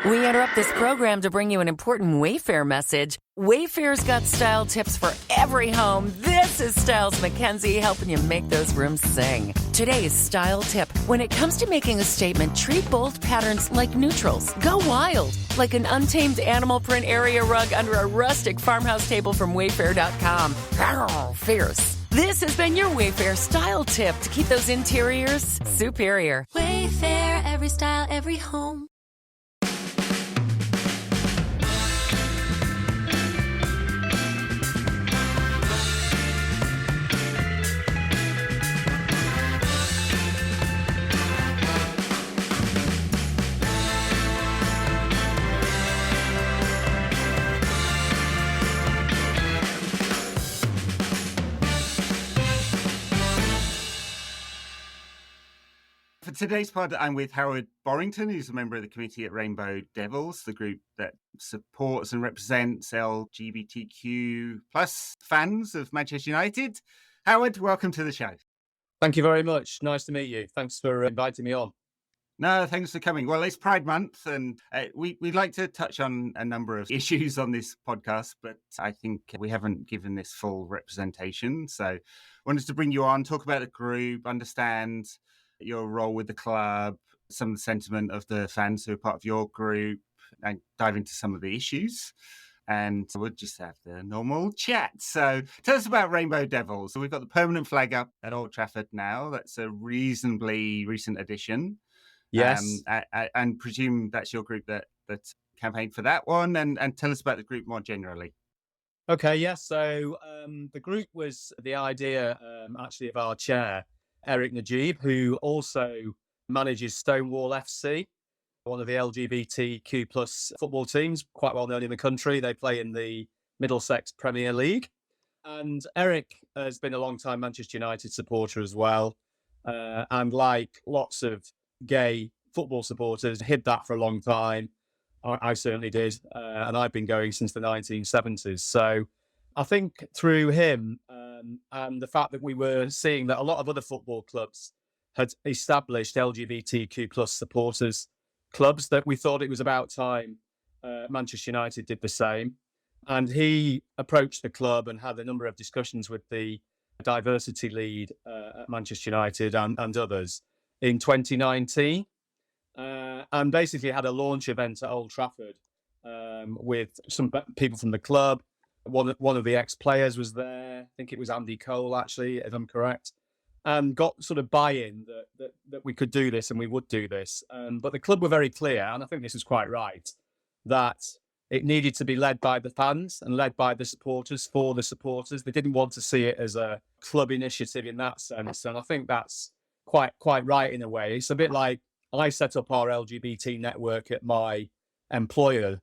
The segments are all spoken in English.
We interrupt this program to bring you an important Wayfair message. Wayfair's got style tips for every home. This is Styles McKenzie helping you make those rooms sing. Today's style tip. When it comes to making a statement, treat bold patterns like neutrals. Go wild, like an untamed animal print area rug under a rustic farmhouse table from Wayfair.com. Arr, fierce. This has been your Wayfair style tip to keep those interiors superior. Wayfair, every style, every home. For today's pod, I'm with Howard Borrington, who's a member of the committee at Rainbow Devils, the group that supports and represents LGBTQ plus fans of Manchester United. Howard, welcome to the show. Thank you very much. Nice to meet you. Thanks for inviting me on. No, thanks for coming. Well, it's Pride Month, and we'd like to touch on a number of issues on this podcast, but I think we haven't given this full representation. So I wanted to bring you on, talk about the group, understand your role with the club, some of the sentiment of the fans who are part of your group, and dive into some of the issues. And we'll just have the normal chat. So tell us about Rainbow Devils. So we've got the permanent flag up at Old Trafford now. That's a reasonably recent addition. Yes. And presume that's your group that campaigned for that one. And tell us about the group more generally. Okay, yes. So the group was the idea actually of our chair, Eric Najib, who also manages Stonewall FC, one of the LGBTQ plus football teams, quite well known in the country. They play in the Middlesex Premier League. And Eric has been a long-time Manchester United supporter as well. And like lots of gay football supporters, hid that for a long time. I certainly did. And I've been going since the 1970s. So I think through him and the fact that we were seeing that a lot of other football clubs had established LGBTQ plus supporters clubs, that we thought it was about time Manchester United did the same. And he approached the club and had a number of discussions with the diversity lead at Manchester United and others in 2019. And basically had a launch event at Old Trafford with some people from the club. One of the ex-players was there. I think it was Andy Cole, actually, if I'm correct, and got sort of buy-in that we could do this and we would do this. But the club were very clear, and I think this is quite right, that it needed to be led by the fans and led by the supporters for the supporters. They didn't want to see it as a club initiative in that sense, and I think that's quite right in a way. It's a bit like I set up our LGBT network at my employer.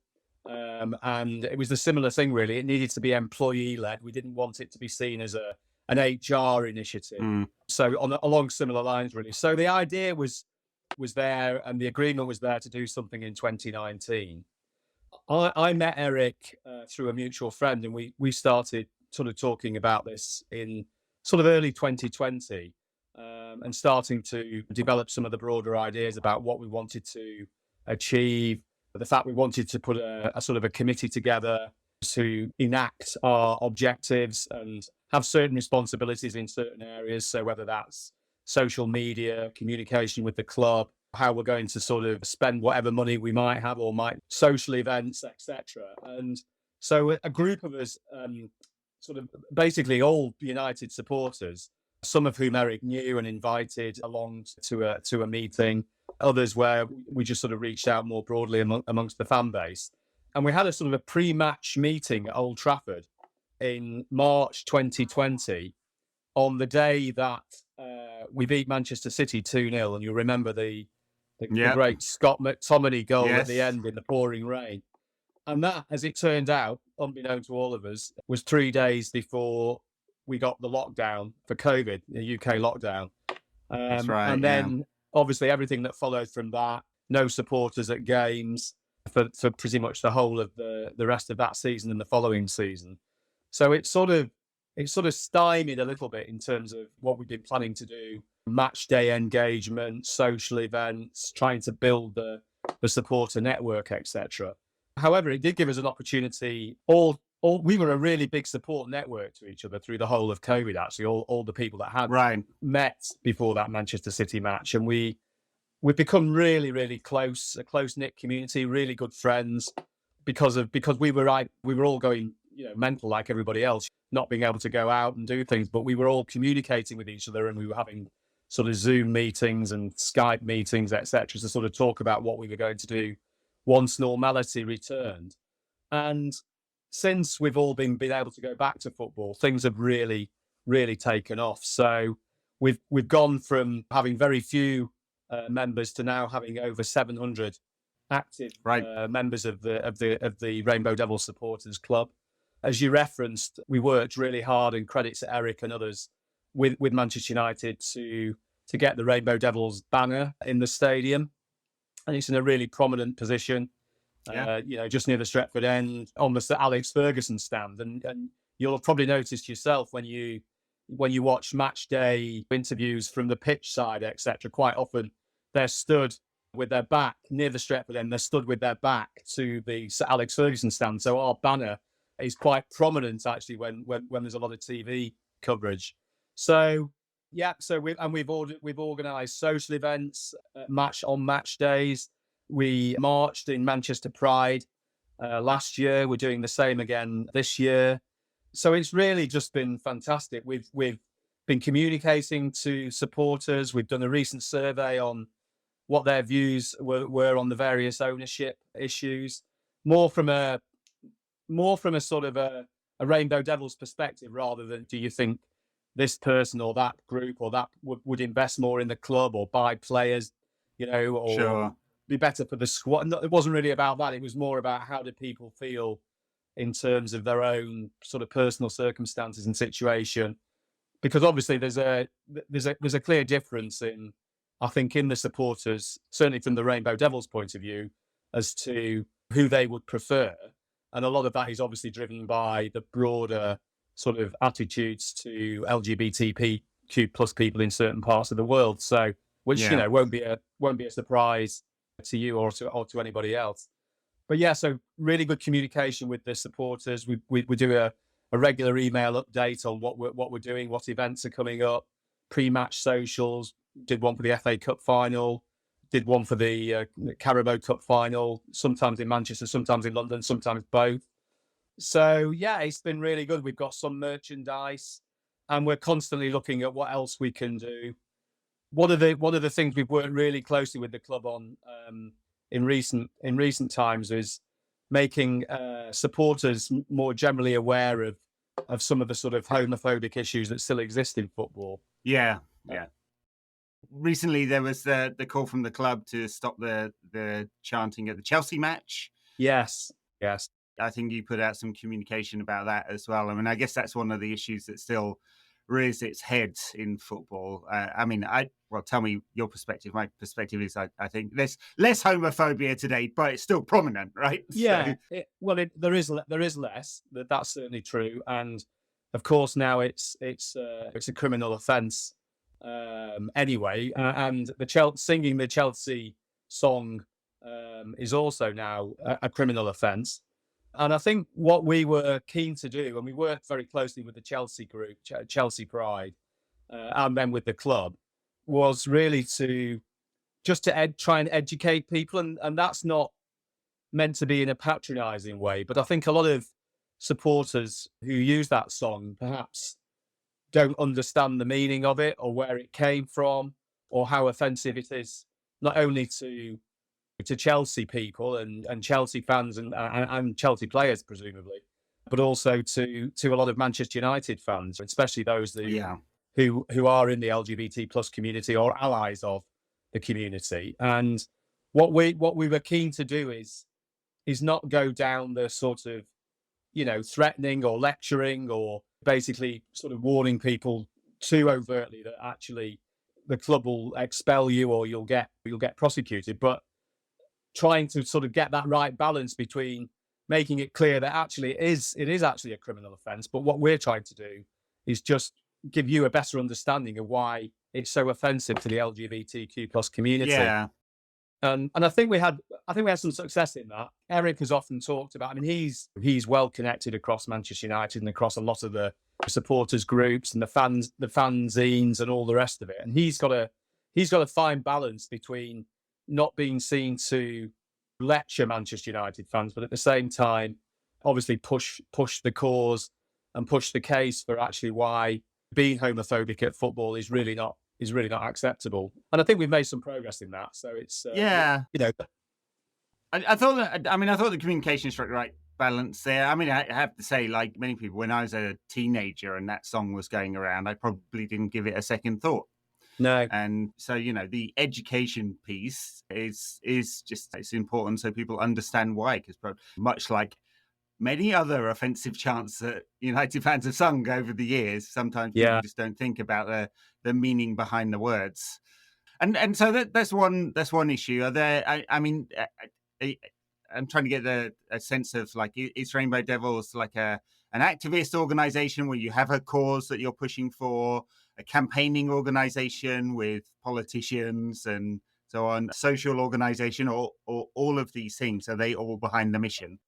And it was a similar thing, really. It needed to be employee-led. We didn't want it to be seen as an HR initiative. So along similar lines, really. So the idea was there, and the agreement was there to do something in 2019. I met Eric through a mutual friend, and we started sort of talking about this in sort of early 2020, and starting to develop some of the broader ideas about what we wanted to achieve. The fact we wanted to put a sort of a committee together to enact our objectives and have certain responsibilities in certain areas. So whether that's social media, communication with the club, how we're going to sort of spend whatever money we might have or social events, etc. And so a group of us, sort of basically all United supporters, some of whom Eric knew and invited along to a meeting. Others where we just sort of reached out more broadly amongst the fan base. And we had a sort of a pre-match meeting at Old Trafford in March 2020 on the day that we beat Manchester City 2-0. And you remember the great Scott McTominay goal at the end in the pouring rain. And that, as it turned out, unbeknown to all of us, was 3 days before we got the lockdown for COVID, the UK lockdown. That's right. And then obviously everything that followed from that, no supporters at games for pretty much the whole of the rest of that season and the following season. So it sort of stymied a little bit in terms of what we've been planning to do, match day engagement, social events, trying to build the the supporter network, etc. However, it did give us an opportunity. We were a really big support network to each other through the whole of COVID. Actually, all the people that had met before that Manchester City match, and we've become really, really close, a close knit community, really good friends, because we were all going mental like everybody else, not being able to go out and do things, but we were all communicating with each other, and we were having sort of Zoom meetings and Skype meetings, etc., to sort of talk about what we were going to do once normality returned. And since we've all been able to go back to football, things have really, really taken off. So we've gone from having very few members to now having over 700 active members of the Rainbow Devils Supporters Club. As you referenced, we worked really hard, and credit to Eric and others with Manchester United to get the Rainbow Devils banner in the stadium, and it's in a really prominent position. Just near the Stretford end, on the Sir Alex Ferguson stand, and you'll have probably noticed yourself when you watch match day interviews from the pitch side, etc. Quite often they're stood with their back near the Stretford end. They're stood with their back to the Sir Alex Ferguson stand. So our banner is quite prominent actually when there's a lot of TV coverage. So we've organised social events on match days. We marched in Manchester Pride last year. We're doing the same again this year. So it's really just been fantastic. We've been communicating to supporters. We've done a recent survey on what their views were on the various ownership issues, more from a sort of a Rainbow Devils perspective, rather than do you think this person or that group or that would invest more in the club or buy players, or be better for the squad. No, it wasn't really about that. It was more about how do people feel in terms of their own sort of personal circumstances and situation. Because obviously there's a clear difference in the supporters, certainly from the Rainbow Devils point of view, as to who they would prefer. And a lot of that is obviously driven by the broader sort of attitudes to LGBTQ plus people in certain parts of the world. So, which won't be a surprise to you or to anybody else. But yeah, so really good communication with the supporters. We do a regular email update on what we're doing, what events are coming up, pre-match socials. Did one for the FA Cup final, did one for the Carabao Cup final, sometimes in Manchester, sometimes in London, sometimes both. So yeah, it's been really good. We've got some merchandise, and we're constantly looking at what else we can do. One of the things we've worked really closely with the club on in recent times is making supporters more generally aware of some of the sort of homophobic issues that still exist in football. Yeah. Recently, there was the call from the club to stop the chanting at the Chelsea match. Yes. I think you put out some communication about that as well. I mean, I guess that's one of the issues that still rears its head in football. Tell me your perspective. My perspective is I think there's less homophobia today, but it's still prominent, right? Yeah. So... there is less. That's certainly true. And of course, now it's a criminal offence anyway. And singing the Chelsea song is also now a criminal offence. And I think what we were keen to do, and we worked very closely with the Chelsea group, Chelsea Pride, and then with the club, was really to try and educate people. And that's not meant to be in a patronising way. But I think a lot of supporters who use that song perhaps don't understand the meaning of it, or where it came from, or how offensive it is, not only to Chelsea people and Chelsea fans and Chelsea players, presumably, but also to a lot of Manchester United fans, especially those who are in the LGBT plus community or allies of the community. And what we were keen to do is not go down the sort of, threatening or lecturing or basically sort of warning people too overtly that actually the club will expel you or you'll get prosecuted, but trying to sort of get that right balance between making it clear that actually it is actually a criminal offence. But what we're trying to do is just give you a better understanding of why it's so offensive to the LGBTQ plus community. Yeah. And I think we had some success in that. Eric has often talked about. I mean, he's well connected across Manchester United and across a lot of the supporters groups and the fanzines and all the rest of it. And he's got a fine balance between not being seen to lecture Manchester United fans, but at the same time, obviously push the cause and push the case for actually why being homophobic at football is really not acceptable. And I think we've made some progress in that. So it's I thought the communication struck the right balance there. I mean, I have to say, like many people, when I was a teenager and that song was going around, I probably didn't give it a second thought. No. And so, the education piece is just, it's important so people understand why, because much like many other offensive chants that United fans have sung over the years, sometimes people just don't think about the meaning behind the words. And so that's one issue. Are there, I'm trying to get a sense of, like, is Rainbow Devils like an activist organization where you have a cause that you're pushing for, a campaigning organization with politicians and so on, social organization, or all of these things? Are they all behind the mission?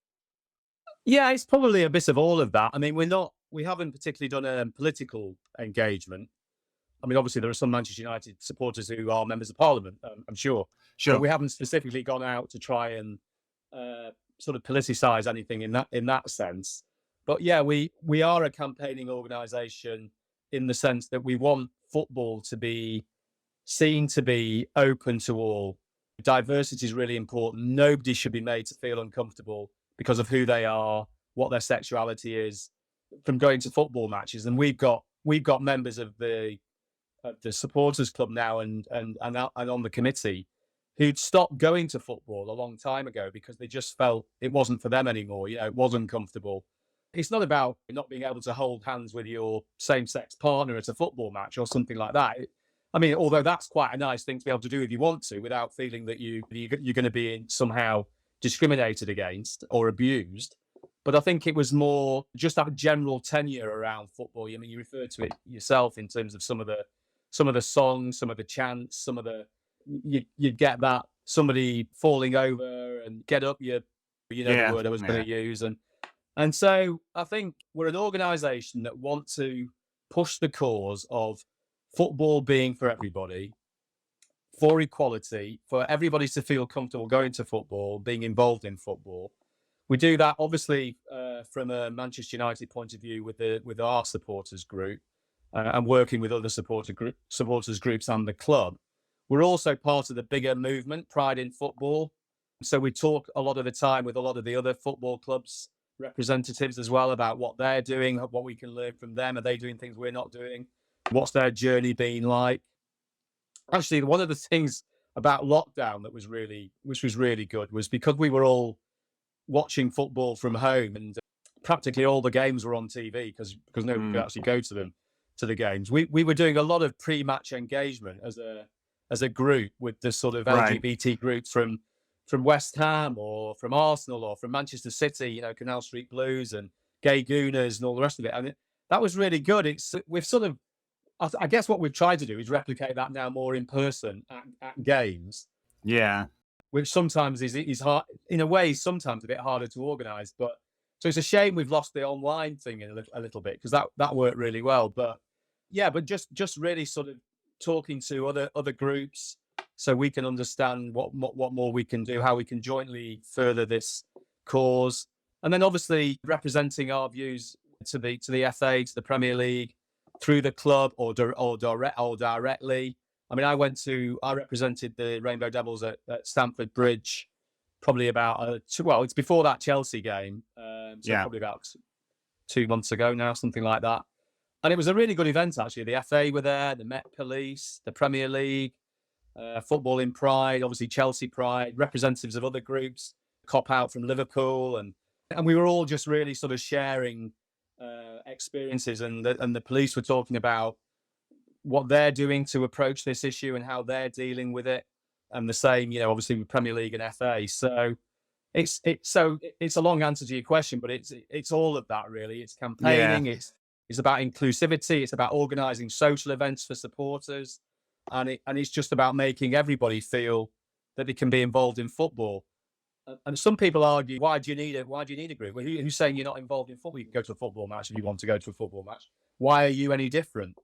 Yeah, it's probably a bit of all of that. I mean, we haven't particularly done a political engagement. I mean, obviously there are some Manchester United supporters who are members of Parliament, I'm sure. Sure. But we haven't specifically gone out to try and sort of politicize anything in that sense. But yeah, we are a campaigning organisation in the sense that we want football to be seen to be open to all. Diversity is really important. Nobody should be made to feel uncomfortable because of who they are, what their sexuality is, from going to football matches. And we've got members of the supporters club now and on the committee who'd stopped going to football a long time ago because they just felt it wasn't for them anymore. It wasn't comfortable. It's not about not being able to hold hands with your same-sex partner at a football match or something like that. I mean, although that's quite a nice thing to be able to do if you want to, without feeling that you're going to be somehow discriminated against or abused. But I think it was more just that general tenure around football. I mean, you referred to it yourself in terms of some of the songs, some of the chants, you'd get that somebody falling over and get up, the word I was going to use. And so I think we're an organisation that want to push the cause of football being for everybody, for equality, for everybody to feel comfortable going to football, being involved in football. We do that obviously from a Manchester United point of view with our supporters group and working with other supporters groups and the club. We're also part of the bigger movement, Pride in Football. So we talk a lot of the time with a lot of the other football clubs representatives as well about what they're doing, what we can learn from them. Are they doing things we're not doing? What's their journey been like? Actually, one of the things about lockdown which was really good, was because we were all watching football from home and practically all the games were on TV because nobody could actually go to the games. We were doing a lot of pre-match engagement as a group with the sort of LGBT groups from West Ham or from Arsenal or from Manchester City, Canal Street Blues and Gay Gooners and all the rest of it. And that was really good. We've sort of, I guess what we've tried to do is replicate that now more in person at games. Yeah. Which sometimes is hard, in a way, sometimes a bit harder to organise. But so it's a shame we've lost the online thing a little bit because that worked really well. But yeah, but just really sort of talking to other groups so we can understand what more we can do, how we can jointly further this cause, and then obviously representing our views to the FA, to the Premier League, through the club or directly. I mean, I represented the Rainbow Devils at Stamford Bridge, probably about it's before that Chelsea game, probably about 2 months ago now, something like that. And it was a really good event, actually. The FA were there, the Met Police, the Premier League, Football in Pride, obviously Chelsea Pride, representatives of other groups, Cop Out from Liverpool. And we were all just really sort of sharing experiences. And the police were talking about what they're doing to approach this issue and how they're dealing with it. And the same, obviously with Premier League and FA. So it's a long answer to your question, but it's all of that, really. It's campaigning, It's about inclusivity. It's about organising social events for supporters, and it's just about making everybody feel that they can be involved in football. And some people argue, why do you need a group? Well, who's saying you're not involved in football? You can go to a football match if you want to go to a football match. Why are you any different?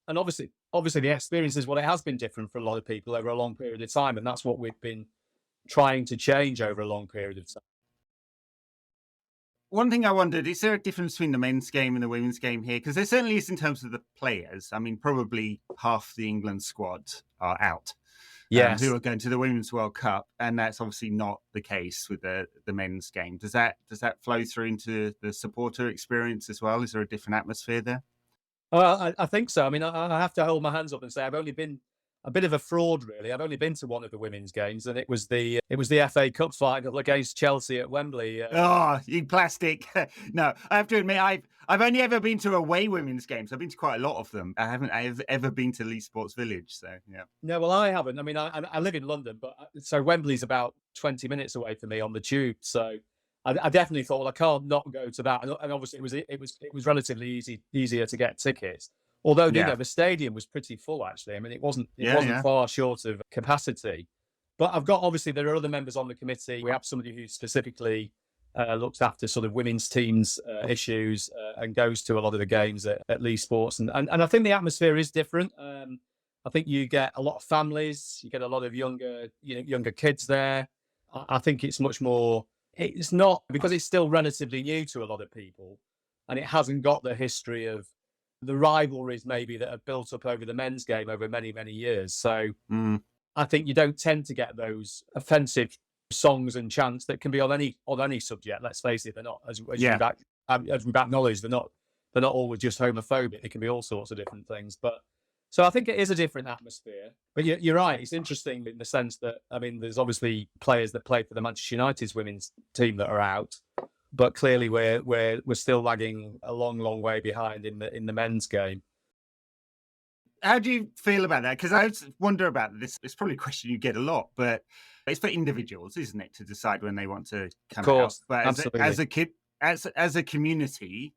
And obviously the experience is, well, it has been different for a lot of people over a long period of time, and that's what we've been trying to change over a long period of time. One thing I wondered, is there a difference between the men's game and the women's game here? Because there certainly is in terms of the players. I mean, probably half the England squad are out. Yes. Who are going to the Women's World Cup, and that's obviously not the case with the men's game. Does that flow through into the supporter experience as well? Is there a different atmosphere there? Well, I think so. I mean, I have to hold my hands up and say I've only been a bit of a fraud, really. I've only been to one of the women's games, and it was the FA Cup final against Chelsea at Wembley. Oh, you plastic! No, I have to admit, I've only ever been to away women's games. I've been to quite a lot of them. I've ever been to Leeds Sports Village. So yeah. No, well, I haven't. I mean, I live in London, but so Wembley's about 20 minutes away from me on the tube. So I definitely thought, well, I can't not go to that. And obviously, it was relatively easier to get tickets. Although you know, the stadium was pretty full, actually. I mean, it wasn't far short of capacity. But obviously there are other members on the committee. We have somebody who specifically looks after sort of women's teams issues and goes to a lot of the games at Leeds Sports. And I think the atmosphere is different. I think you get a lot of families, you get a lot of younger kids there. I think it's much more. It's not, because it's still relatively new to a lot of people, and it hasn't got the history of the rivalries maybe that have built up over the men's game over many, many years. So I think you don't tend to get those offensive songs and chants that can be on any subject. Let's face it, they're not, as we've acknowledged, they're not always just homophobic. It can be all sorts of different things. But so I think it is a different atmosphere. But you're right. It's interesting in the sense that, I mean, there's obviously players that play for the Manchester United's women's team that are out, but clearly we're still lagging a long, long way behind in the men's game. How do you feel about that? Because I wonder about this. It's probably a question you get a lot, but it's for individuals, isn't it, to decide when they want to come out? But as a community,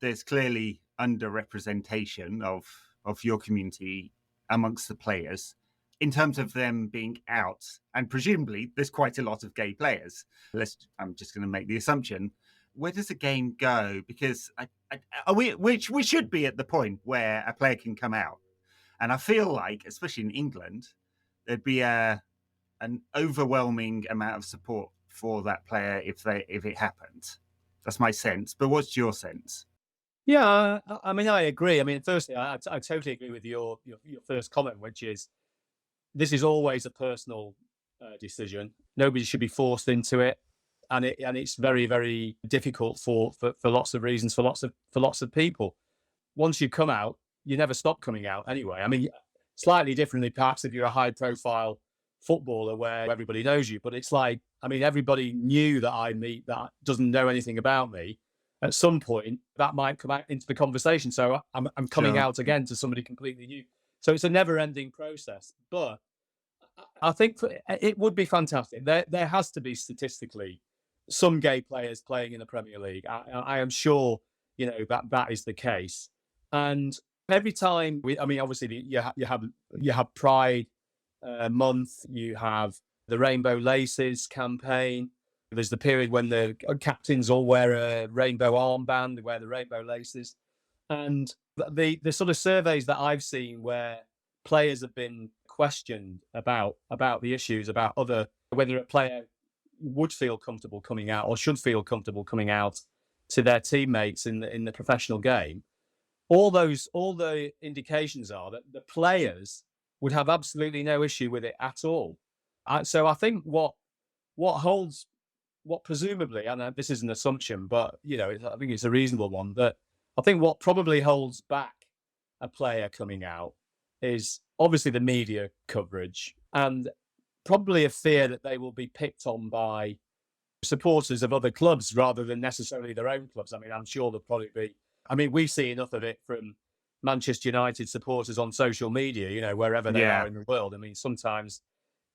there's clearly underrepresentation of your community amongst the players in terms of them being out, and presumably there's quite a lot of gay players. I'm just going to make the assumption. Where does the game go? Because we should be at the point where a player can come out. And I feel like, especially in England, there'd be an overwhelming amount of support for that player if it happened. That's my sense. But what's your sense? Yeah, I mean, I agree. I mean, firstly, I totally agree with your first comment, which is this is always a personal decision. Nobody should be forced into it, and it's very, very difficult for lots of reasons for lots of people. Once you come out, you never stop coming out anyway. I mean, slightly differently, perhaps if you're a high-profile footballer where everybody knows you, but it's like, I mean, everybody new that I meet that doesn't know anything about me, at some point that might come out into the conversation. So I'm coming out again to somebody completely new. So it's a never-ending process. But I think it would be fantastic. There has to be statistically some gay players playing in the Premier League. I am sure, that is the case. And every time obviously you have Pride Month, you have the Rainbow Laces campaign. There's the period when the captains all wear a rainbow armband, they wear the rainbow laces. And the sort of surveys that I've seen where players have been questioned about the issues, about whether a player would feel comfortable coming out or should feel comfortable coming out to their teammates in the professional game. All the indications are that the players would have absolutely no issue with it at all. So I think what presumably, and this is an assumption, but I think it's a reasonable one, that I think what probably holds back a player coming out is obviously the media coverage and probably a fear that they will be picked on by supporters of other clubs rather than necessarily their own clubs. I mean, I'm sure there'll probably be. I mean, we see enough of it from Manchester United supporters on social media, wherever they are in the world. I mean, sometimes,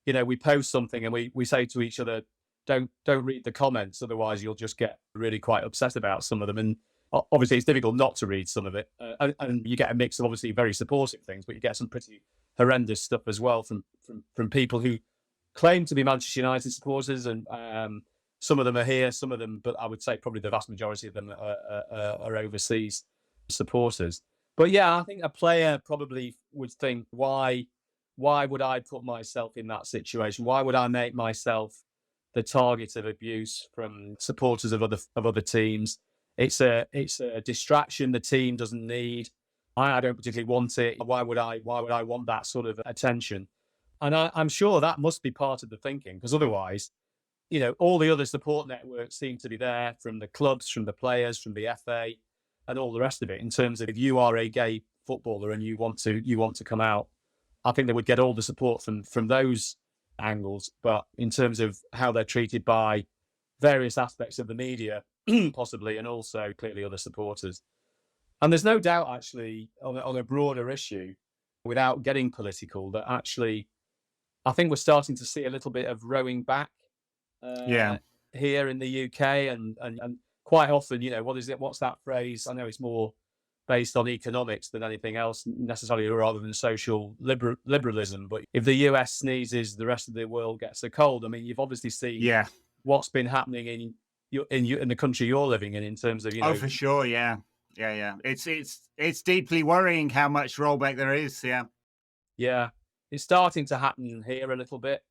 we post something and we say to each other, don't read the comments, otherwise you'll just get really quite obsessed about some of them. And obviously it's difficult not to read some of it. And you get a mix of obviously very supportive things, but you get some pretty horrendous stuff as well from people who claim to be Manchester United supporters, and some of them are here, some of them, but I would say probably the vast majority of them are overseas supporters. But yeah, I think a player probably would think, why would I put myself in that situation? Why would I make myself the target of abuse from supporters of other teams? It's a distraction the team doesn't need. I don't particularly want it. Why would I want that sort of attention? And I'm sure that must be part of the thinking, because otherwise, all the other support networks seem to be there, from the clubs, from the players, from the FA, and all the rest of it. In terms of, if you are a gay footballer and you want to come out, I think they would get all the support from those angles. But in terms of how they're treated by various aspects of the media, possibly, and also clearly other supporters. And there's no doubt, actually, on a broader issue, without getting political, that actually I think we're starting to see a little bit of rowing back here in the UK, and quite often, what's that phrase? I know it's more based on economics than anything else necessarily, rather than social liberalism. But if the US sneezes, the rest of the world gets a cold. I mean, you've obviously seen what's been happening in the country you're living in terms of, Oh, for sure, yeah. It's deeply worrying how much rollback there is. Yeah, it's starting to happen here a little bit.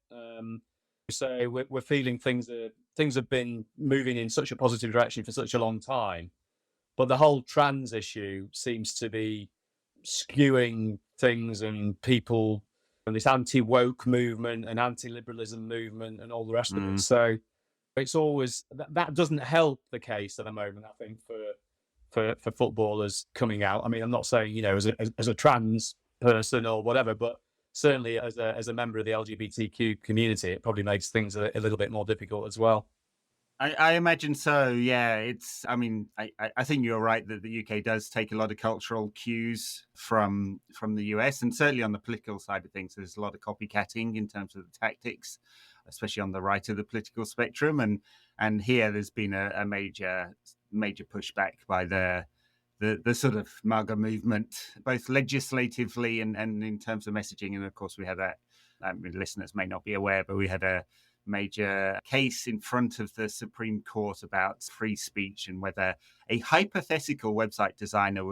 So we're feeling things have been moving in such a positive direction for such a long time, but the whole trans issue seems to be skewing things, and people, and this anti-woke movement and anti-liberalism movement and all the rest of it. So it's always that doesn't help the case at the moment, I think, for footballers coming out. I mean, I'm not saying, as a trans person or whatever, but certainly as a member of the LGBTQ community, it probably makes things a little bit more difficult as well. I imagine so. Yeah, I think you're right that the UK does take a lot of cultural cues from the US, and certainly on the political side of things, there's a lot of copycatting in terms of the tactics, especially on the right of the political spectrum. And here there's been a major pushback by the sort of MAGA movement, both legislatively and in terms of messaging. And of course, we had that, listeners may not be aware, but we had a major case in front of the Supreme Court about free speech and whether a hypothetical website designer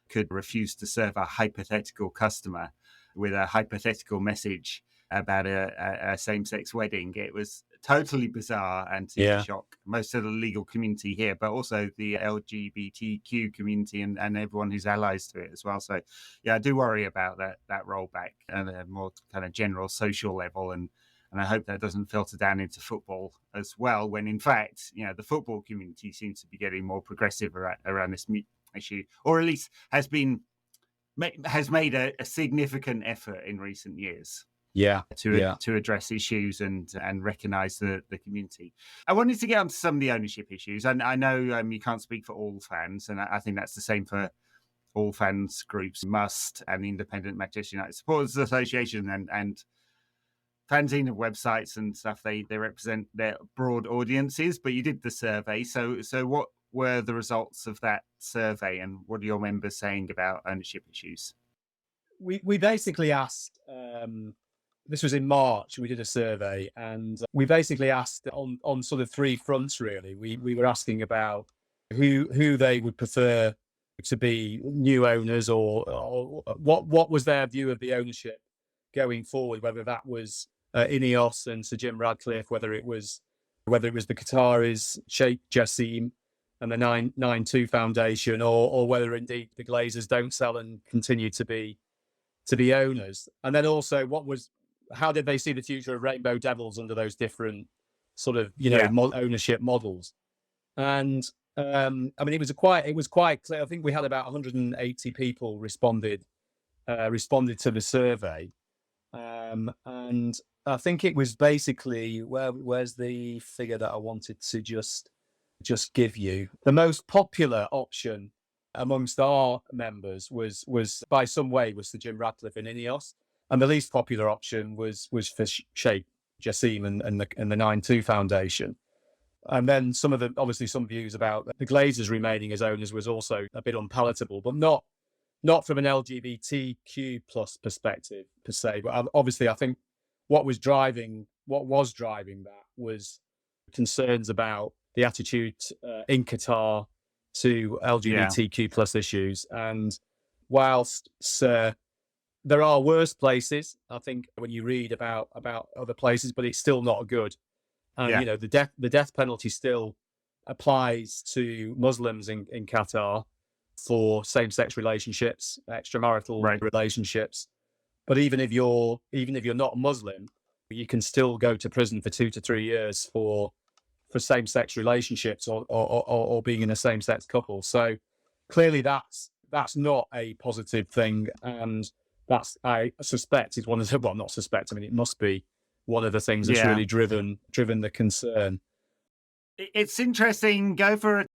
could refuse to serve a hypothetical customer with a hypothetical message about a same-sex wedding. It was totally bizarre and to shock most of the legal community here, but also the LGBTQ community and everyone who's allies to it as well. So, I do worry about that rollback at a more kind of general social level, and I hope that doesn't filter down into football as well, when in fact, the football community seems to be getting more progressive around this issue, or at least has made a significant effort in recent years. To address issues and recognise the community. I wanted to get onto some of the ownership issues, and I know you can't speak for all fans, and I think that's the same for all fans groups, Must and the Independent Manchester United Supporters Association and fanzine of websites and stuff. They represent their broad audiences, but you did the survey. So what were the results of that survey, and what are your members saying about ownership issues? We basically asked. This was in March. We did a survey, and we basically asked on sort of three fronts. Really, we were asking about who they would prefer to be new owners, or what was their view of the ownership going forward. Whether that was Ineos and Sir Jim Radcliffe, whether it was the Qataris, Sheikh Jassim, and the 9-2 Foundation, or whether indeed the Glazers don't sell and continue to be owners. And then also, how did they see the future of Rainbow Devils under those different sort of ownership models? And it was quite clear. I think we had about 180 people responded to the survey, and I think it was basically where's the figure that I wanted to just give you. The most popular option amongst our members was by some way was the Jim Radcliffe and Ineos. And the least popular option was for Sheikh Jassim and the 9-2 Foundation. And then some views about the Glazers remaining as owners was also a bit unpalatable, but not from an LGBTQ plus perspective per se. But obviously, I think what was driving what was driving that was concerns about the attitude in Qatar to LGBTQ plus issues. And whilst there are worse places, I think, when you read about other places, but it's still not good. And you know, the death penalty still applies to Muslims in Qatar for same-sex relationships, extramarital relationships. But even if you're not Muslim, you can still go to prison for 2 to 3 years for same-sex relationships or being in a same-sex couple. So clearly that's not a positive thing, and that's, I suspect, is one of the, well, not suspect, I mean, it must be one of the things that's really driven the concern. It's interesting. Go for it.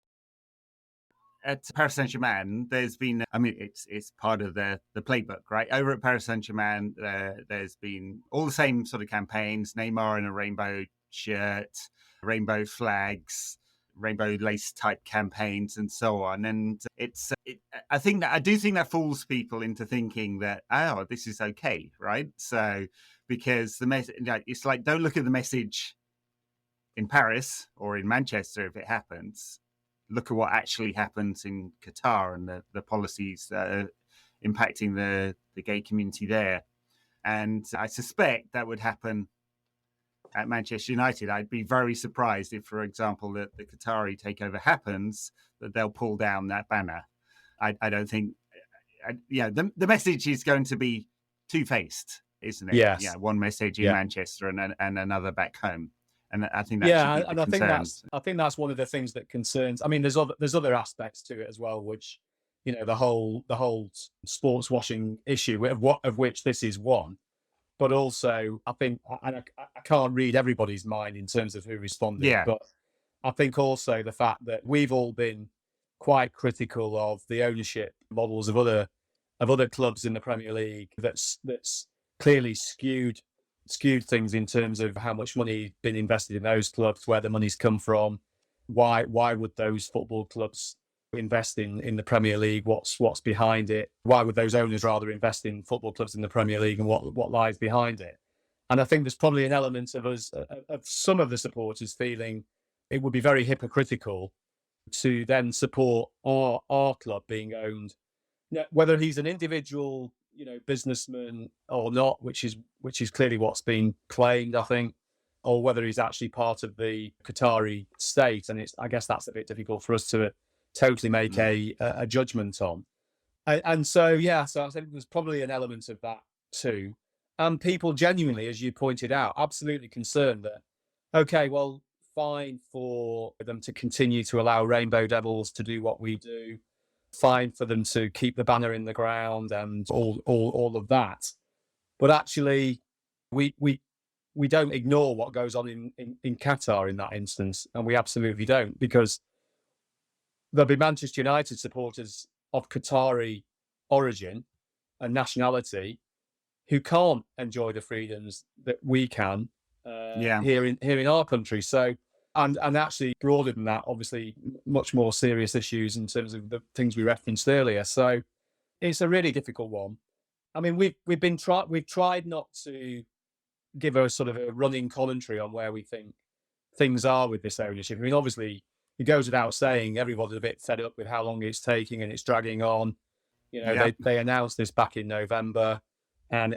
At Paris Saint-Germain, there's been, I mean, it's part of the playbook, right? Over at Paris Saint-Germain, there's been all the same sort of campaigns: Neymar in a rainbow shirt, rainbow flags, rainbow lace type campaigns, and so on. And I do think that fools people into thinking that, oh, this is okay, right? So because the message, it's like, don't look at the message in Paris or in Manchester if it happens. Look at what actually happens in Qatar and the policies that are impacting the gay community there. And I suspect that would happen at Manchester United. I'd be very surprised if, for example, the Qatari takeover happens, that they'll pull down that banner. I don't think, the message is going to be two-faced, isn't it? Yes. Yeah, one message in Manchester and another back home. And I think that should be the concern. I think that's one of the things that concerns. I mean, there's other aspects to it as well, which, you know, the whole sports washing issue, of which this is one. But also, I think, and I can't read everybody's mind in terms of who responded. Yeah. But I think also the fact that we've all been quite critical of the ownership models of other clubs in the Premier League. That's clearly skewed things in terms of how much money been invested in those clubs, where the money's come from, why would those football clubs invest in the Premier League, what's behind it, why would those owners rather invest in football clubs in the Premier League, and what lies behind it. And I think there's probably an element of us, of some of the supporters, feeling it would be very hypocritical to then support our club being owned, whether he's an individual, you know, businessman or not, which is clearly what's been claimed, I think, or whether he's actually part of the Qatari state. And I guess that's a bit difficult for us to totally make a judgment on. And so I think there's probably an element of that too. And people genuinely, as you pointed out, absolutely concerned that, okay, well, fine for them to continue to allow Rainbow Devils to do what we do, fine for them to keep the banner in the ground and all of that. But actually, we don't ignore what goes on in Qatar in that instance, and we absolutely don't, because there'll be Manchester United supporters of Qatari origin and nationality who can't enjoy the freedoms that we can here in our country. So, and actually broader than that, obviously much more serious issues in terms of the things we referenced earlier. So it's a really difficult one. I mean, we've tried not to give a sort of a running commentary on where we think things are with this ownership. I mean, obviously it goes without saying, everybody's a bit fed up with how long it's taking and it's dragging on. You know, they announced this back in November, and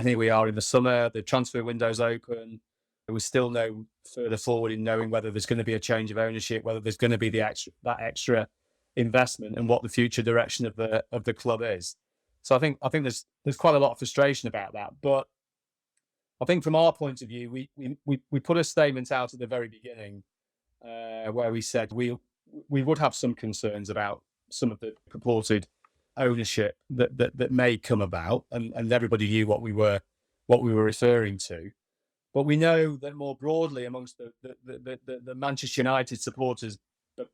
here we are in the summer. The transfer window's open. There was still no further forward in knowing whether there's going to be a change of ownership, whether there's going to be that extra investment, and what the future direction of the club is. So I think there's quite a lot of frustration about that. But I think from our point of view, we put a statement out at the very beginning where we said we would have some concerns about some of the purported ownership that may come about, and everybody knew what we were referring to. But we know that more broadly amongst the Manchester United supporters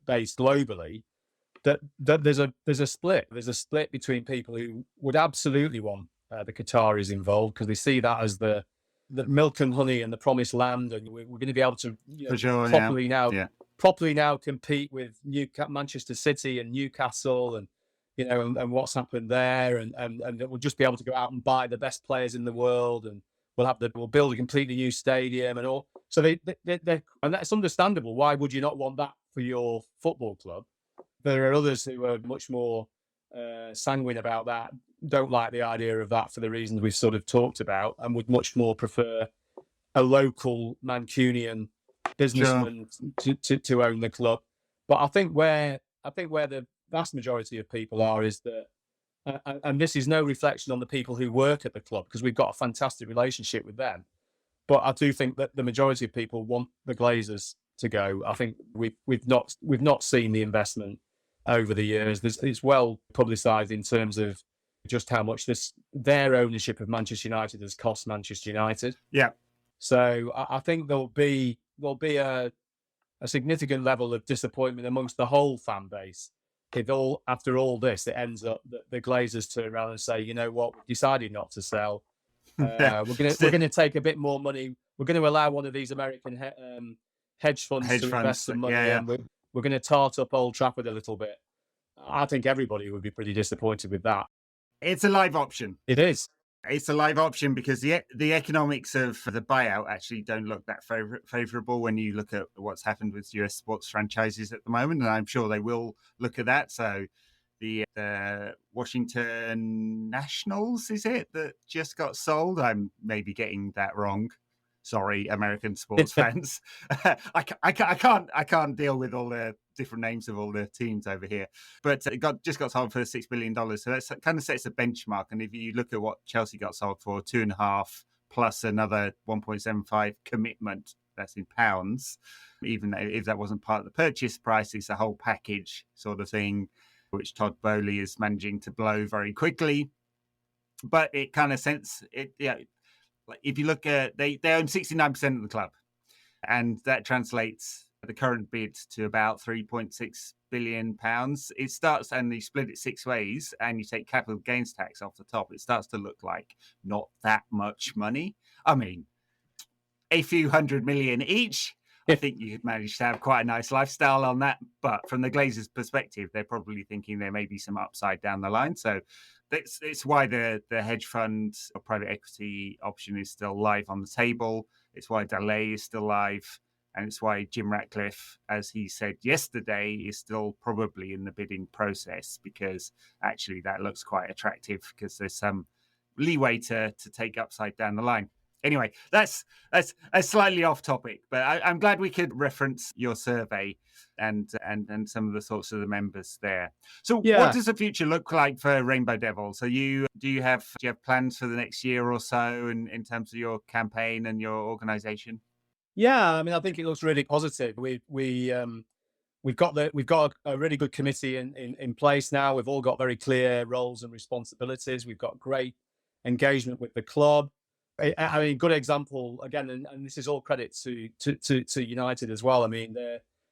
base globally, that there's a split. There's a split between people who would absolutely want the Qataris involved, because they see that as the milk and honey and the promised land, and we're going to be able to properly now compete with Manchester City and Newcastle, and and what's happened there, and we'll just be able to go out and buy the best players in the world, and We'll build a completely new stadium and all. So they and that's understandable. Why would you not want that for your football club? There are others who are much more sanguine about that, don't like the idea of that for the reasons we've sort of talked about, and would much more prefer a local Mancunian businessman to own the club. But I think where the vast majority of people are is that, and this is no reflection on the people who work at the club, because we've got a fantastic relationship with them. But I do think that the majority of people want the Glazers to go. I think we've not seen the investment over the years. It's well publicised in terms of just how much their ownership of Manchester United has cost Manchester United. Yeah. So I think there'll be a significant level of disappointment amongst the whole fan base if after all this it ends up that the Glazers turn around and say, you know what, we decided not to sell. We're gonna take a bit more money. We're going to allow one of these American hedge funds to invest some money, and we're going to tart up Old Trafford a little bit. I think everybody would be pretty disappointed with that. It's a live option. It is. It's a live option because the economics of the buyout actually don't look that favourable when you look at what's happened with US sports franchises at the moment, and I'm sure they will look at that. So the Washington Nationals, is it, that just got sold? I'm maybe getting that wrong. Sorry, American sports fans. I can't deal with all the different names of all the teams over here. But it just got sold for $6 billion. So that kind of sets a benchmark. And if you look at what Chelsea got sold for, 2.5 plus another 1.75 commitment, that's in pounds. Even if that wasn't part of the purchase price, it's a whole package sort of thing, which Todd Boehly is managing to blow very quickly. But it kind of if you look at, they own 69% of the club, and that translates the current bid to about £3.6 billion. It starts, and you split it 6 ways, and you take capital gains tax off the top. It starts to look like not that much money. I mean, a few hundred million each. I think you could manage to have quite a nice lifestyle on that. But from the Glazers' perspective, they're probably thinking there may be some upside down the line. So it's why the hedge fund or private equity option is still live on the table. It's why Delay is still live. And it's why Jim Ratcliffe, as he said yesterday, is still probably in the bidding process, because actually that looks quite attractive because there's some leeway to take upside down the line. Anyway, that's slightly off topic, but I'm glad we could reference your survey and some of the thoughts of the members there. So what does the future look like for Rainbow Devils? Do you have plans for the next year or so in terms of your campaign and your organisation? Yeah, I mean, I think it looks really positive. We've got a really good committee in place now. We've all got very clear roles and responsibilities. We've got great engagement with the club. I mean, good example again, and this is all credit to United as well. I mean,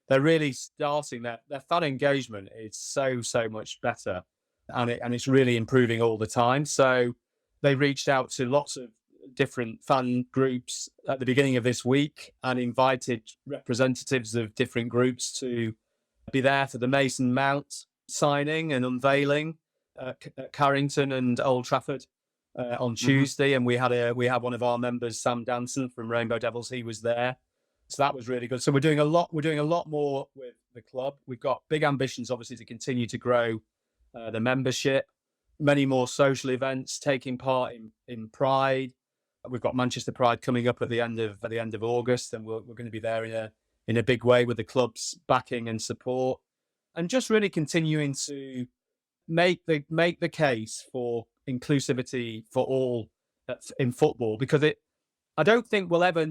they're really starting their fan engagement is so much better, and it's really improving all the time. So they reached out to lots of different fan groups at the beginning of this week and invited representatives of different groups to be there for the Mason Mount signing and unveiling at Carrington and Old Trafford on Tuesday. And we had one of our members, Sam Danson from Rainbow Devils. He was there, so that was really good. So we're doing a lot more with the club. We've got big ambitions, obviously, to continue to grow the membership, many more social events, taking part in Pride. We've got Manchester Pride coming up at the end of August, and we're going to be there in a big way with the club's backing and support, and just really continuing to make the case for inclusivity for all in football, because I don't think we'll ever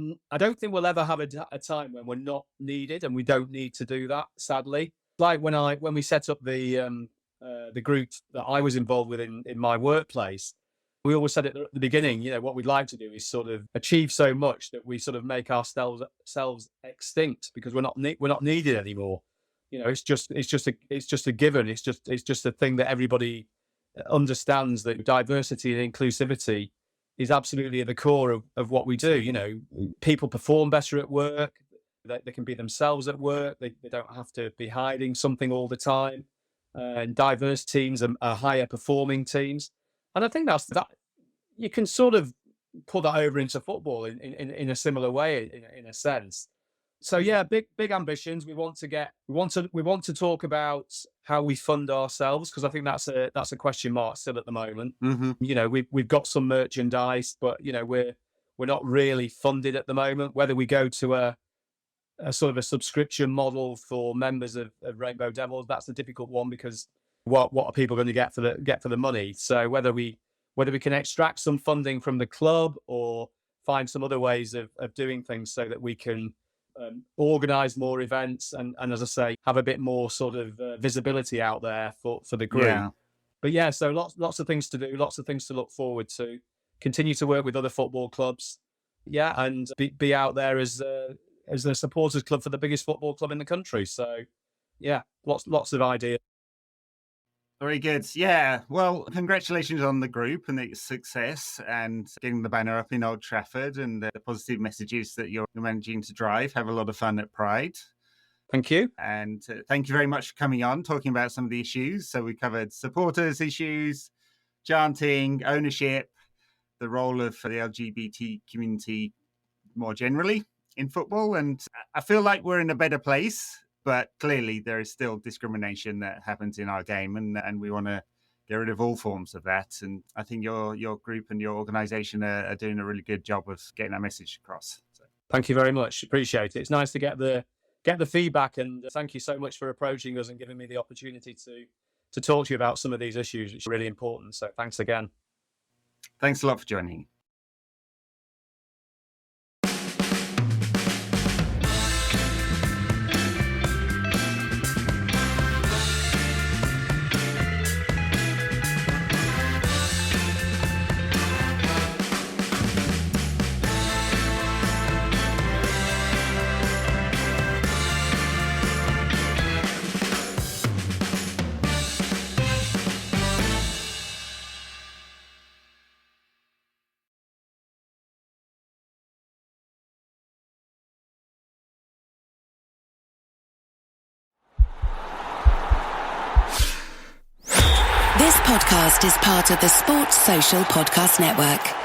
have a time when we're not needed, and we don't need to do that, sadly. Like when we set up the group that I was involved with in my workplace, we always said at the beginning, what we'd like to do is sort of achieve so much that we sort of make ourselves extinct because we're not needed anymore. It's just a given. It's just a thing that everybody understands, that diversity and inclusivity is absolutely at the core of what we do. People perform better at work. They can be themselves at work. They don't have to be hiding something all the time. And diverse teams are higher performing teams. And I think that you can sort of put that over into football in a similar way, in a sense. So yeah, big ambitions. We want to talk about how we fund ourselves, because I think that's a question mark still at the moment. Mm-hmm. You know, we've got some merchandise, but you know, we're not really funded at the moment. Whether we go to a sort of a subscription model for members of Rainbow Devils, that's a difficult one, because what are people going to get for the money? So whether we can extract some funding from the club, or find some other ways of doing things so that we can organize more events and as I say, have a bit more sort of visibility out there for the group. Yeah. But yeah, so lots of things to do, lots of things to look forward to. Continue to work with other football clubs, yeah, and be out there as the supporters club for the biggest football club in the country. So yeah, lots of ideas. Very good. Yeah. Well, congratulations on the group and its success, and getting the banner up in Old Trafford, and the positive messages that you're managing to drive. Have a lot of fun at Pride. Thank you. And thank you very much for coming on, talking about some of the issues. So we covered supporters issues, chanting, ownership, the role of the LGBT community more generally in football. And I feel like we're in a better place, but clearly there is still discrimination that happens in our game, and we want to get rid of all forms of that. And I think your group and your organisation are doing a really good job of getting that message across. So. Thank you very much. Appreciate it. It's nice to get the feedback, and thank you so much for approaching us and giving me the opportunity to talk to you about some of these issues, which are really important. So thanks again. Thanks a lot for joining. This podcast is part of the Sports Social Podcast Network.